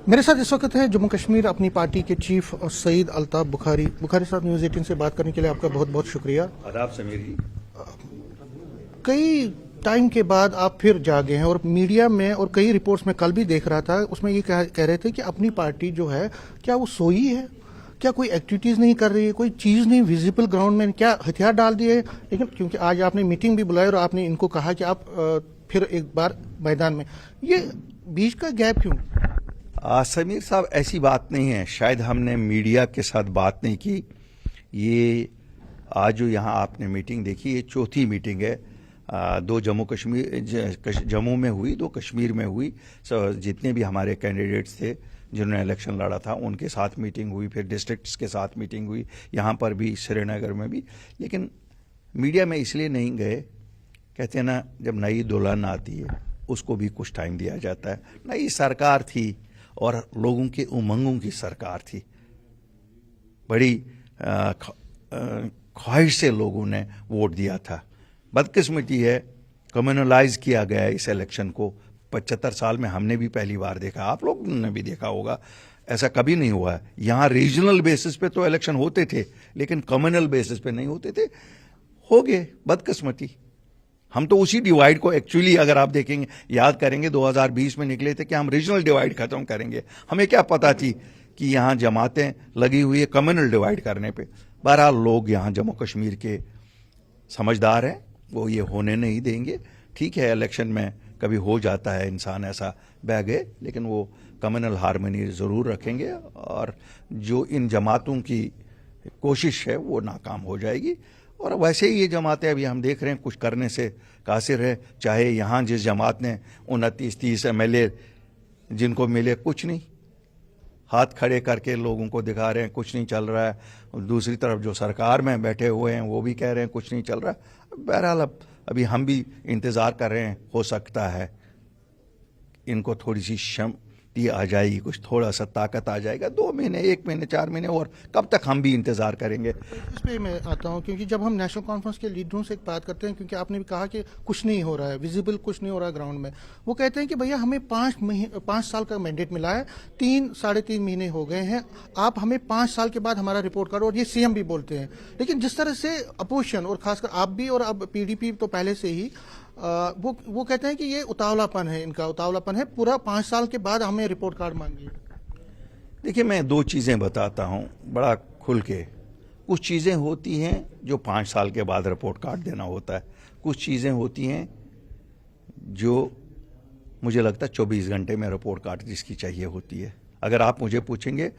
मेरे साथ इस वक्त है जम्मू कश्मीर अपनी पार्टी के चीफ सईद अल्ताफ बुखारी साहब, न्यूज़ 18 से बात करने के लिए आपका बहुत बहुत शुक्रिया। आदाब समीर जी। कई टाइम के बाद आप फिर जागे हैं और मीडिया में और कई रिपोर्ट्स में कल भी देख रहा था, उसमें ये कह रहे थे कि अपनी पार्टी जो है क्या वो सोई है, क्या कोई एक्टिविटीज नहीं कर रही है, कोई चीज नहीं विजिबल ग्राउंड में, क्या हथियार डाल दिए। लेकिन क्योंकि आज आपने मीटिंग भी बुलाई और आपने इनको कहा कि आप फिर एक बार मैदान में, ये बीच का गैप क्यों? समीर साहब, ऐसी बात नहीं है। शायद हमने मीडिया के साथ बात नहीं की। ये आज जो यहाँ आपने मीटिंग देखी, ये चौथी मीटिंग है। दो जम्मू में हुई, दो कश्मीर में हुई। जितने भी हमारे कैंडिडेट्स थे जिन्होंने इलेक्शन लड़ा था उनके साथ मीटिंग हुई, फिर डिस्ट्रिक्ट्स के साथ मीटिंग हुई, यहाँ पर भी, श्रीनगर में भी। लेकिन मीडिया में इसलिए नहीं गए, कहते हैं ना, जब नई दुल्हन आती है उसको भी कुछ टाइम दिया जाता है। नई सरकार थी और लोगों के उमंगों की सरकार थी। बड़ी ख्वाहिश से लोगों ने वोट दिया था। बदकिस्मती है, कम्युनलाइज किया गया इस इलेक्शन को। 75 साल में हमने भी पहली बार देखा, आप लोगों ने भी देखा होगा, ऐसा कभी नहीं हुआ है। यहाँ रीजनल बेसिस पे तो इलेक्शन होते थे, लेकिन कम्युनल बेसिस पे नहीं होते थे। हो गए, बदकिस्मती। हम तो उसी डिवाइड को एक्चुअली, अगर आप देखेंगे, याद करेंगे, 2020 में निकले थे कि हम रीजनल डिवाइड खत्म करेंगे। हमें क्या पता थी कि यहाँ जमातें लगी हुई है कम्युनल डिवाइड करने पे। बहरहाल लोग यहाँ जम्मू कश्मीर के समझदार हैं, वो ये होने नहीं देंगे। ठीक है, इलेक्शन में कभी हो जाता है, इंसान ऐसा बह गए, लेकिन वो कम्युनल हार्मनी ज़रूर रखेंगे और जो इन जमातों की कोशिश है वो नाकाम हो जाएगी। और वैसे ही ये जमातें अभी हम देख रहे हैं कुछ करने से कासिर है। चाहे यहाँ जिस जमात ने 29-30 MLA जिनको मिले, कुछ नहीं, हाथ खड़े करके लोगों को दिखा रहे हैं कुछ नहीं चल रहा है। दूसरी तरफ जो सरकार में बैठे हुए हैं वो भी कह रहे हैं कुछ नहीं चल रहा है। बहरहाल अभी हम भी इंतज़ार कर रहे हैं, हो सकता है इनको थोड़ी सी शक्ति आ जाएगी, कुछ थोड़ा सा ताकत आ जाएगा। 2 महीने, 1 महीने, 4 महीने, और कब तक हम भी इंतज़ार करेंगे। इस पे मैं आता हूँ, क्योंकि जब हम नेशनल कॉन्फ्रेंस के लीडरों से बात करते हैं, क्योंकि आपने भी कहा कि कुछ नहीं हो रहा है, विजिबल कुछ नहीं हो रहा है ग्राउंड में, वो कहते हैं कि भैया हमें 5 साल का मैंडेट मिला है, 3-3.5 महीने हो गए हैं, आप हमें 5 साल के बाद हमारा रिपोर्ट करो। और ये सीएम भी बोलते हैं। लेकिन जिस तरह से अपोजिशन और खासकर आप भी और अब PDP तो पहले से ही वो कहते हैं कि ये उतावलापन है, इनका उतावलापन है, पूरा 5 साल के बाद हमें रिपोर्ट कार्ड मांगिए। देखिए, मैं 2 चीज़ें बताता हूँ बड़ा खुल के। कुछ चीज़ें होती हैं जो 5 साल के बाद रिपोर्ट कार्ड देना होता है, कुछ चीज़ें होती हैं जो मुझे लगता है 24 घंटे में रिपोर्ट कार्ड जिसकी चाहिए होती है। अगर आप मुझे पूछेंगे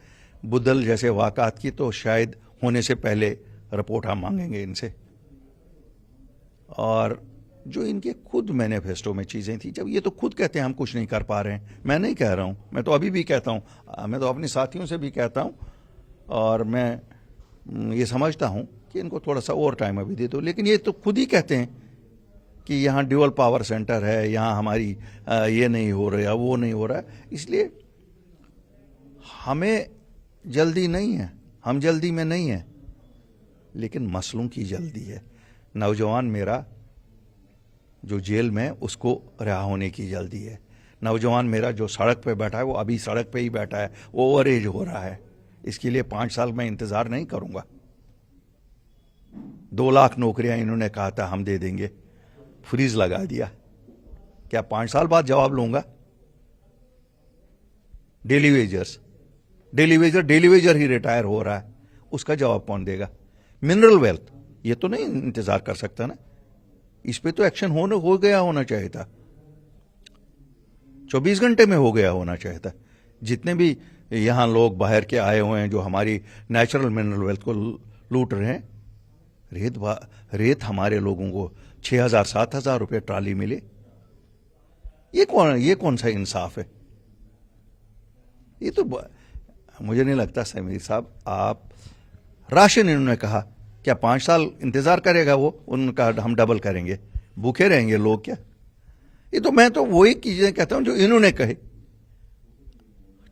बुदल जैसे वाक़ात की, तो शायद होने से पहले रिपोर्ट हम मांगेंगे इनसे। और जो इनके खुद मैनिफेस्टो में चीज़ें थी, जब ये तो खुद कहते हैं हम कुछ नहीं कर पा रहे हैं, मैं नहीं कह रहा हूँ, मैं तो अभी भी कहता हूँ, मैं तो अपने साथियों से भी कहता हूँ, और मैं ये समझता हूँ कि इनको थोड़ा सा और टाइम अभी दे दो। लेकिन ये तो खुद ही कहते हैं कि यहाँ ड्यूअल पावर सेंटर है, यहाँ हमारी ये नहीं हो रहा, वो नहीं हो रहा। इसलिए हमें जल्दी नहीं है, हम जल्दी में नहीं है, लेकिन मसलों की जल्दी है। नौजवान मेरा जो जेल में, उसको रिहा होने की जल्दी है। नौजवान मेरा जो सड़क पे बैठा है, वो अभी सड़क पे ही बैठा है, वो ओवर एज हो रहा है। इसके लिए 5 साल में इंतज़ार नहीं करूँगा। 2 लाख नौकरियां इन्होंने कहा था हम दे देंगे, फ्रीज लगा दिया। क्या 5 साल बाद जवाब लूँगा? डेली वेजर ही रिटायर हो रहा है, उसका जवाब कौन देगा? मिनरल वेल्थ, ये तो नहीं इंतज़ार कर सकता ना, इस पे तो एक्शन हो गया होना चाहिए था, 24 घंटे में हो गया होना चाहिए था। जितने भी यहाँ लोग बाहर के आए हुए हैं जो हमारी नेचुरल मिनरल वेल्थ को लूट रहे हैं, रेत हमारे लोगों को 6,000-7,000 रुपये ट्राली मिले, ये कौन सा इंसाफ है? ये तो मुझे नहीं लगता समीर साहब। आप राशन, इन्होंने कहा क्या 5 साल इंतजार करेगा वो? उनका हम डबल करेंगे, भूखे रहेंगे लोग क्या? ये तो मैं तो वही चीजें कहता हूं जो इन्होंने कहे।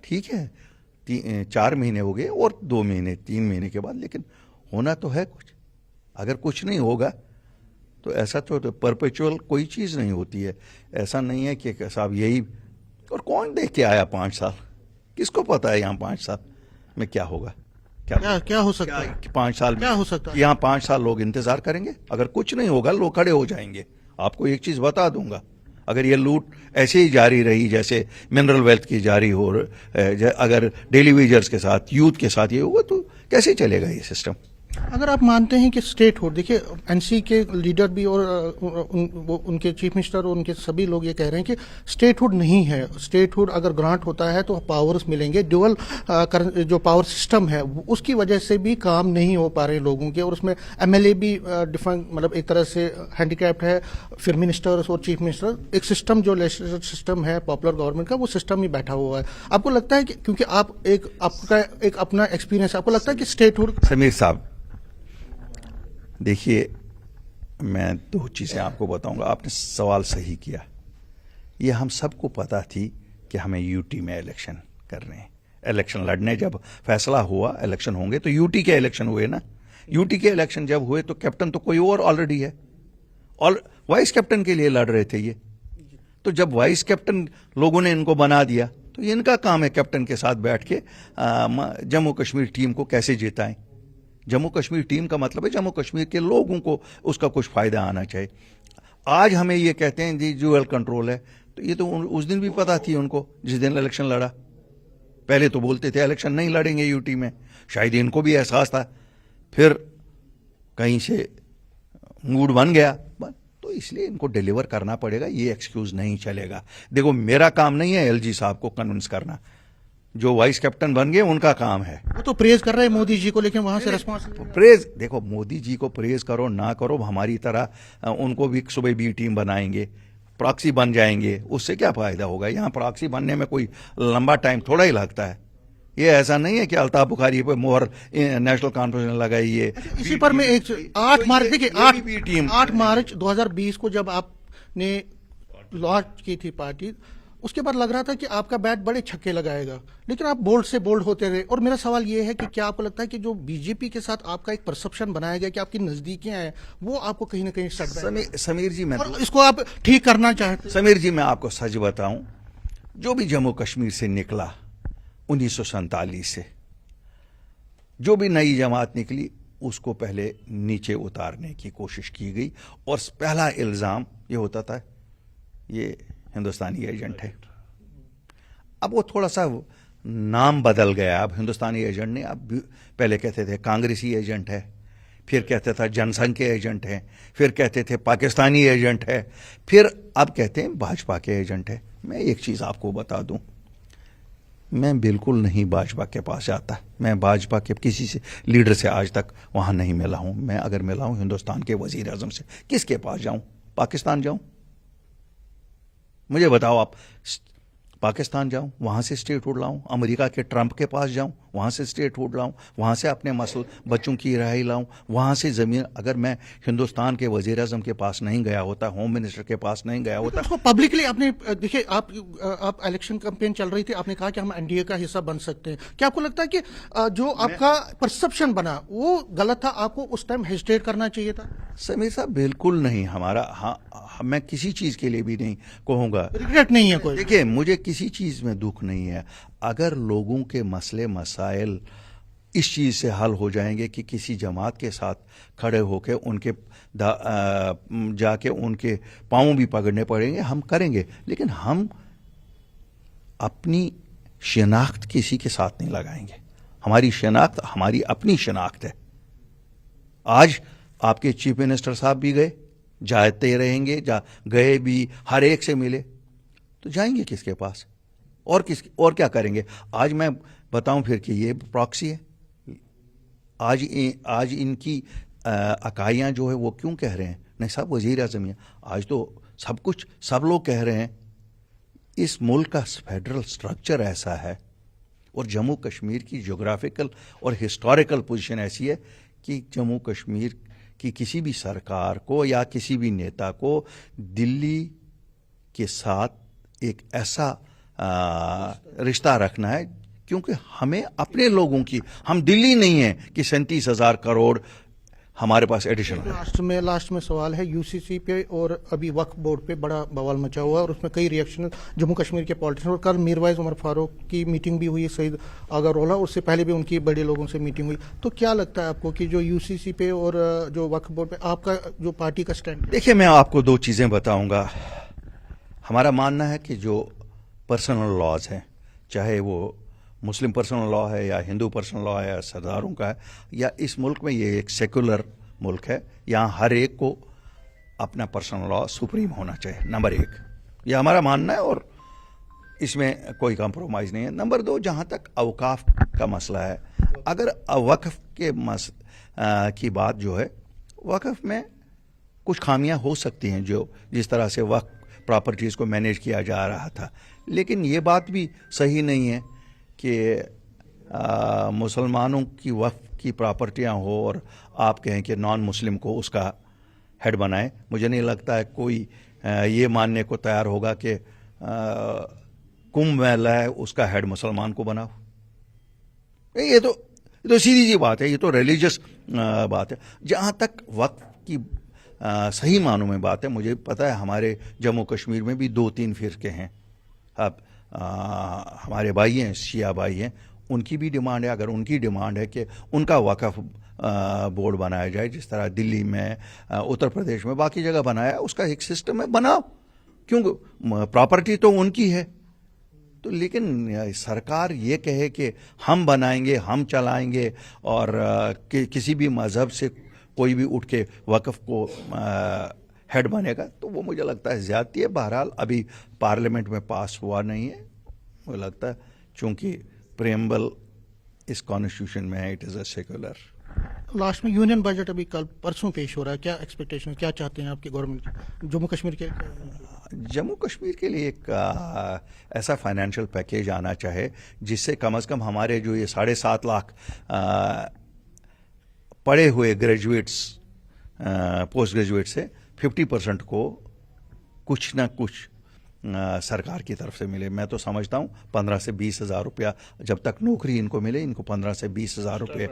ठीक है, 4 महीने हो गए और 2 महीने, 3 महीने के बाद, लेकिन होना तो है कुछ। अगर कुछ नहीं होगा तो ऐसा तो परपेचुअल कोई चीज नहीं होती है। ऐसा नहीं है कि साहब यही, और कौन देख के आया 5 साल? کس کو پتا ہے یہاں 5 سال میں کیا ہوگا؟ کیا ہو سکتا ہے؟ 5 سال میں کیا ہو سکتا ہے؟ یہاں 5 سال لوگ انتظار کریں گے؟ اگر کچھ نہیں ہوگا لوگ کھڑے ہو جائیں گے. آپ کو ایک چیز بتا دوں گا, اگر یہ لوٹ ایسے ہی جاری رہی جیسے منرل ویلتھ کی جاری ہو, اگر ڈیلی ویجرز کے ساتھ, یوتھ کے ساتھ یہ ہوگا تو کیسے چلے گا یہ سسٹم؟ اگر آپ مانتے ہیں کہ اسٹیٹ ہوڈ, دیکھیے این سی کے لیڈر بھی اور ان کے چیف منسٹر اور ان کے سبھی لوگ یہ کہہ رہے ہیں کہ اسٹیٹ ہوڈ نہیں ہے. اسٹیٹ ہوڈ اگر گرانٹ ہوتا ہے تو پاورز ملیں گے. ڈیول جو پاور سسٹم ہے اس کی وجہ سے بھی کام نہیں ہو پا رہے لوگوں کے, اور اس میں ایم ایل اے بھی ڈیفرنٹ مطلب ایک طرح سے ہینڈی کیپڈ ہے. پھر منسٹرز اور چیف منسٹر, ایک سسٹم جو لیجسلیٹو سسٹم ہے پاپولر گورنمنٹ کا, وہ سسٹم ہی بیٹھا ہوا ہے. آپ کو لگتا ہے کہ کیونکہ آپ کا ایک اپنا ایکسپیرینس, آپ کو لگتا ہے کہ اسٹیٹ ہوڈ؟ سمیر صاحب دیکھیے, میں 2 چیزیں آپ کو بتاؤں گا. آپ نے سوال صحیح کیا. یہ ہم سب کو پتا تھی کہ ہمیں یو ٹی میں الیکشن کرنے ہیں, الیکشن لڑنے. جب فیصلہ ہوا الیکشن ہوں گے تو یو ٹی کے الیکشن ہوئے نا. یو ٹی کے الیکشن جب ہوئے تو کیپٹن تو کوئی اور آلریڈی ہے, اور وائس کیپٹن کے لیے لڑ رہے تھے یہ. تو جب وائس کیپٹن لوگوں نے ان کو بنا دیا تو یہ ان کا کام ہے کیپٹن کے ساتھ بیٹھ کے جموں کشمیر ٹیم کو کیسے جیتائیں. جموں کشمیر ٹیم کا مطلب ہے جموں کشمیر کے لوگوں کو اس کا کچھ فائدہ آنا چاہیے. آج ہمیں یہ کہتے ہیں جی ڈیول کنٹرول ہے, تو یہ تو اس دن بھی پتا تھی ان کو جس دن الیکشن لڑا. پہلے تو بولتے تھے الیکشن نہیں لڑیں گے یو ٹی میں, شاید ان کو بھی احساس تھا, پھر کہیں سے موڈ بن گیا, تو اس لیے ان کو ڈیلیور کرنا پڑے گا. یہ ایکسکیوز نہیں چلے گا. دیکھو میرا کام نہیں ہے ایل جی صاحب کو کنونس کرنا, جو وائس کیپٹن بن گئے ان کا کام ہے. وہ تو پریز کر رہے ہیں مودی جی کو, لیکن وہاں سے ریسپانس پریز, دیکھو مودی جی کو پریز کرو نہ کرو, ہماری طرح ان کو بھی صبح بی ٹیم بنائیں گے, پراکسی بن جائیں گے, اس سے کیا فائدہ ہوگا؟ یہاں پراکسی بننے میں کوئی لمبا ٹائم تھوڑا ہی لگتا ہے. یہ ایسا نہیں ہے کہ الطاف بخاری پہ مہر نیشنل کانفرنس نے لگائی ہے. اسی پر میں 8 مارچ, دیکھیے 8 مارچ 2020 کو جب آپ نے لانچ کی تھی پارٹی, اس کے بعد لگ رہا تھا کہ آپ کا بیٹ بڑے چھکے لگائے گا, لیکن آپ بولڈ سے بولڈ ہوتے رہے. اور میرا سوال یہ ہے کہ کیا آپ کو لگتا ہے کہ جو بی جے پی کے ساتھ آپ کا ایک پرسپشن بنایا گیا کہ آپ کی نزدیکیاں ہیں, وہ آپ کو کہیں نہ کہیں سٹ بیک, سمیر جی, میں اس کو آپ ٹھیک کرنا چاہتے ہیں؟ سمیر جی, میں آپ کو سچ بتاؤں, جو بھی جموں کشمیر سے نکلا 1947 سے, جو بھی نئی جماعت نکلی اس کو پہلے نیچے اتارنے کی کوشش کی گئی, اور پہلا الزام یہ ہوتا تھا یہ ہندوستانی ایجنٹ ہے. اب وہ تھوڑا سا نام بدل گیا. اب ہندوستانی ایجنٹ نہیں, اب پہلے کہتے تھے کانگریسی ایجنٹ ہے, پھر کہتے تھا جن سنگھ کے ایجنٹ ہیں, پھر کہتے تھے پاکستانی ایجنٹ ہے, پھر اب کہتے ہیں بھاجپا کے ایجنٹ ہے. میں ایک چیز آپ کو بتا دوں, میں بالکل نہیں بھاجپا کے پاس جاتا. میں بھاجپا کے کسی سے لیڈر سے آج تک وہاں نہیں ملا ہوں. میں اگر ملا ہوں ہندوستان کے وزیر اعظم سے, کس کے پاس جاؤں؟ پاکستان جاؤں؟ مجھے بتاؤ آپ. پاکستان جاؤں, وہاں سے اسٹیٹ ہوڈ لاؤں؟ امریکہ کے ٹرمپ کے پاس جاؤں, وہاں سے اسٹیٹ ہوڈ لاؤں؟ وہاں سے اپنے بچوں کی رہائی لاؤں؟ وہاں سے زمین, اگر میں ہندوستان کے وزیر اعظم کے پاس نہیں گیا ہوتا, ہوم منسٹر کے پاس نہیں گیا ہوتا. اس کو پبلکلی آپ نے دیکھیے, آپ الیکشن کمپین چل رہی تھی, آپ نے کہا کہ ہم این ڈی اے کا حصہ بن سکتے ہیں. کیا آپ کو لگتا ہے کہ جو آپ کا پرسپشن بنا وہ غلط تھا, آپ کو اس ٹائم ہیزیٹیٹ کرنا چاہیے تھا؟ سمیر صاحب بالکل نہیں. ہمارا میں کسی چیز کے لیے بھی نہیں کہوں گا, ریگریٹ نہیں ہے کوئی. دیکھیے مجھے کسی چیز میں دکھ نہیں ہے. اگر لوگوں کے مسئلے مسائل اس چیز سے حل ہو جائیں گے کہ کسی جماعت کے ساتھ کھڑے ہو کے ان کے جا کے ان کے پاؤں بھی پکڑنے پڑیں گے, ہم کریں گے. لیکن ہم اپنی شناخت کسی کے ساتھ نہیں لگائیں گے. ہماری شناخت ہماری اپنی شناخت ہے. آج آپ کے چیف منسٹر صاحب بھی گئے, جاتے رہیں گے, گئے بھی, ہر ایک سے ملے, تو جائیں گے کس کے پاس اور کیا کریں گے؟ آج میں بتاؤں پھر کہ یہ پراکسی ہے. آج ان کی اکائیاں جو ہے وہ کیوں کہہ رہے ہیں نہیں صاحب وزیر اعظم ہیں؟ آج تو سب کچھ سب لوگ کہہ رہے ہیں. اس ملک کا فیڈرل سٹرکچر ایسا ہے اور جموں کشمیر کی جغرافیکل اور ہسٹوریکل پوزیشن ایسی ہے کہ جموں کشمیر کی کسی بھی سرکار کو یا کسی بھی نیتا کو دلی کے ساتھ ایک ایسا رشتہ رکھنا ہے, کیونکہ ہمیں اپنے لوگوں کی, ہم دلی نہیں ہیں کہ 37,000 کروڑ हमारे पास एडिशनल है। लास्ट में सवाल है, यूसीसी पे और अभी वक्फ बोर्ड पे बड़ा बवाल मचा हुआ है और उसमें कई रिएक्शन जम्मू कश्मीर के पॉलिटिशियन, और कल मीरवाइज उमर फारूक की मीटिंग भी हुई, सईद आगा रोला, उससे पहले भी उनकी बड़े लोगों से मीटिंग हुई। तो क्या लगता है आपको कि जो यूसीसी पे और जो वक्फ बोर्ड पे आपका जो पार्टी का स्टैंड? देखिए, मैं आपको दो चीज़ें बताऊंगा। हमारा मानना है कि जो पर्सनल लॉज हैं, चाहे वो मुस्लिम पर्सनल लॉ है या हिंदू पर्सनल लॉ है या सरदारों का है, या इस मुल्क में ये एक सेकुलर मुल्क है, यहाँ हर एक को अपना पर्सनल लॉ सुप्रीम होना चाहिए, नंबर एक। ये हमारा मानना है और इसमें कोई कॉम्प्रोमाइज़ नहीं है। नंबर दो, जहाँ तक अवकाफ का मसला है, अगर वक्फ के की बात जो है, वक्फ में कुछ खामियां हो सकती हैं, जो जिस तरह से वक्फ प्रॉपर्टीज़ को मैनेज किया जा रहा था, लेकिन ये बात भी सही नहीं है कि मुसलमानों की वक्फ की प्रॉपर्टियां हो और आप कहें कि नॉन मुस्लिम को उसका हेड बनाएं। मुझे नहीं लगता है कोई ये मानने को तैयार होगा कि कुंभ मेला है उसका हेड मुसलमान को बनाओ। ये तो सीधी सी बात है, ये तो रिलीजियस बात है। जहाँ तक वक्फ की सही मानों में बात है, मुझे पता है हमारे जम्मू कश्मीर में भी 2-3 फिरके हैं। अब हमारे भाई हैं, शिया भाई हैं, उनकी भी डिमांड है, अगर उनकी डिमांड है कि उनका वक्फ बोर्ड बनाया जाए, जिस तरह दिल्ली में, उत्तर प्रदेश में, बाकी जगह बनाया, उसका एक सिस्टम है, बनाओ। क्योंकि प्रॉपर्टी तो उनकी है। तो लेकिन सरकार ये कहे कि हम बनाएंगे, हम चलाएंगे, और किसी भी मज़हब से कोई भी उठ के वक्फ को हेड बनेगा, तो वो मुझे लगता है ज़्यादती है। बहरहाल अभी पार्लियामेंट में पास हुआ नहीं है, मुझे लगता है, चूँकि प्रेम्बल इस कॉन्स्टिट्यूशन में है, it is a secular. Last में यूनियन बजट अभी कल परसों पेश हो रहा है, क्या एक्सपेक्टेशन, क्या चाहते हैं आपकी गवर्नमेंट जम्मू कश्मीर के? जम्मू कश्मीर के लिए एक ऐसा फाइनेंशियल पैकेज आना चाहे जिससे कम से कम हमारे जो ये 7.5 लाख पढ़े हुए ग्रेजुएट्स, पोस्ट ग्रेजुएट से 50% को कुछ ना कुछ सरकार की तरफ से मिले। मैं तो समझता हूँ 15 से 20 हज़ार रुपया जब तक नौकरी इनको मिले, इनको 15 से 20 हज़ार रुपये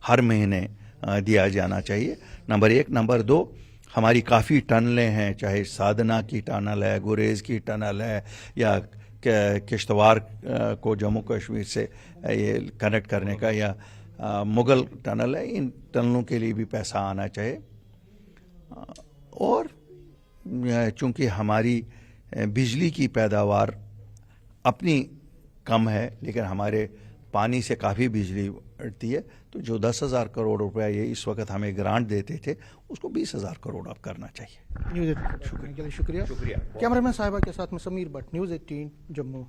हर महीने दिया जाना चाहिए, नंबर एक। नंबर दो, हमारी काफ़ी टनलें हैं, चाहे साधना की टनल है, गुरेज की टनल है, या किश्तवाड़ को जम्मू कश्मीर से ये कनेक्ट करने का, या मुगल टनल है, इन टनलों के लिए भी पैसा आना चाहिए। और चूँकि हमारी बिजली की पैदावार अपनी कम है, लेकिन हमारे पानी से काफ़ी बिजली उठती है, तो जो 10,000 करोड़ रुपया ये इस वक्त हमें ग्रांट देते थे, उसको 20,000 करोड़ अब करना चाहिए। न्यूज़ 18 शुक्रिया। कैमरामैन साहिबा के साथ में समीर भट्ट, न्यूज़ 18 जम्मू।